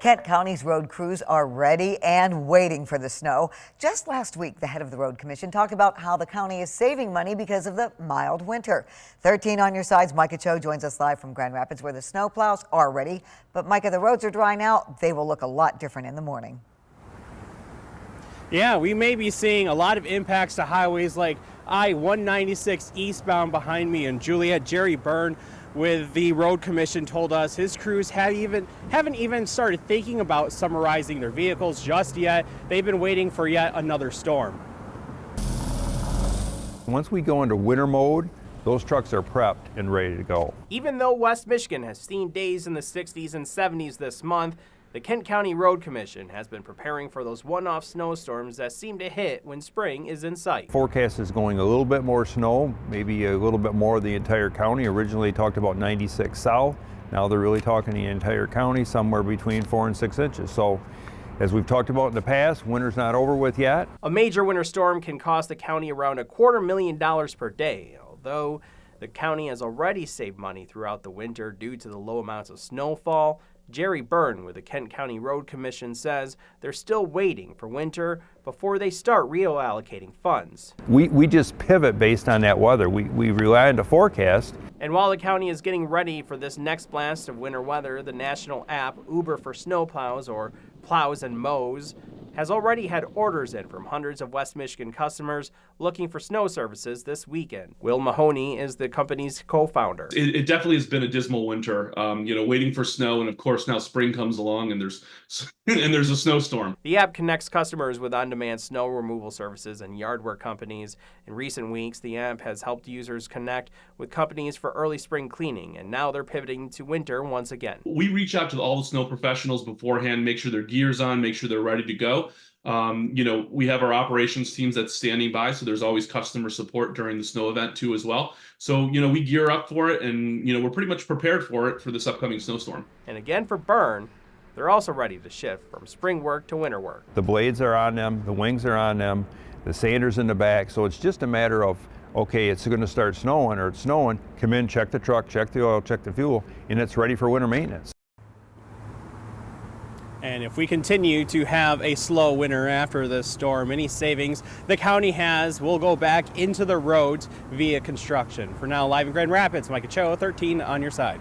Kent County's road crews are ready and waiting for the snow. Just last week, the head of the Road Commission talked about how the county is saving money because of the mild winter. 13 on your side's Micah Cho joins us live from Grand Rapids, where the snow plows are ready. But Micah, the roads are dry now. They will look a lot different in the morning. Yeah, we may be seeing a lot of impacts to highways like I-196 eastbound behind me in Juliet. Jerry Byrne with the Road Commission told us his crews haven't even started thinking about summarizing their vehicles just yet. They've been waiting for yet another storm. Once we go into winter mode, those trucks are prepped and ready to go. Even though West Michigan has seen days in the 60s and 70s this month, the Kent County Road Commission has been preparing for those one-off snowstorms that seem to hit when spring is in sight. Forecast is going a little bit more snow, maybe a little bit more of the entire county. Originally talked about 96 south. Now they're really talking the entire county, somewhere between 4 and 6 inches. So as we've talked about in the past, winter's not over with yet. A major winter storm can cost the county around $250,000 per day, although the county has already saved money throughout the winter due to the low amounts of snowfall. Jerry Byrne with the Kent County Road Commission says they're still waiting for winter before they start reallocating funds. We just pivot based on that weather. We rely on the forecast. And while the county is getting ready for this next blast of winter weather, the national app Uber for Snowplows, or Plows and Mows, has already had orders in from hundreds of West Michigan customers looking for snow services this weekend. Will Mahoney is the company's co-founder. It definitely has been a dismal winter, waiting for snow, and of course now spring comes along and there's a snowstorm. The app connects customers with on-demand snow removal services and yard work companies. In recent weeks, the app has helped users connect with companies for early spring cleaning, and now they're pivoting to winter once again. We reach out to all the snow professionals beforehand, make sure their gear's on, make sure they're ready to go. We have our operations teams that's standing by, so there's always customer support during the snow event too as well. So, we gear up for it, and, we're pretty much prepared for it for this upcoming snowstorm. And again, for Byrne, they're also ready to shift from spring work to winter work. The blades are on them, the wings are on them, the sander's in the back, so it's just a matter of, okay, it's going to start snowing or it's snowing, come in, check the truck, check the oil, check the fuel, and it's ready for winter maintenance. And if we continue to have a slow winter after this storm, any savings the county has will go back into the roads via construction. For now, live in Grand Rapids, Micah Cho, 13 on your side.